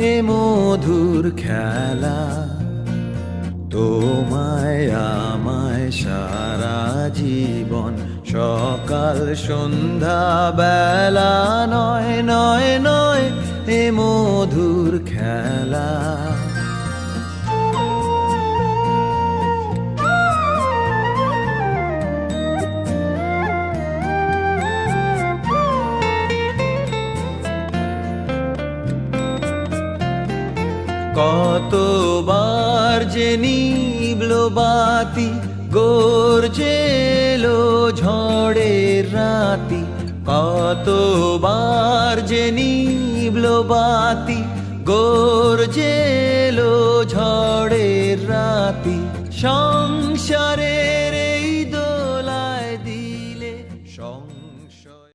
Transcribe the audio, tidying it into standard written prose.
এ মধুর খেলা। তোমায় আমায় সারা জীবন, সকাল সন্ধ্যা বেলা, নয় নয় নয় এ মধুর খেলা। কতবার যে নিভলো বাতি, গর্জে এলো ঝড়ের রাতি। কতবার যে নিভলো বাতি, গর্জে এলো ঝড়ের রাতি। সংসারে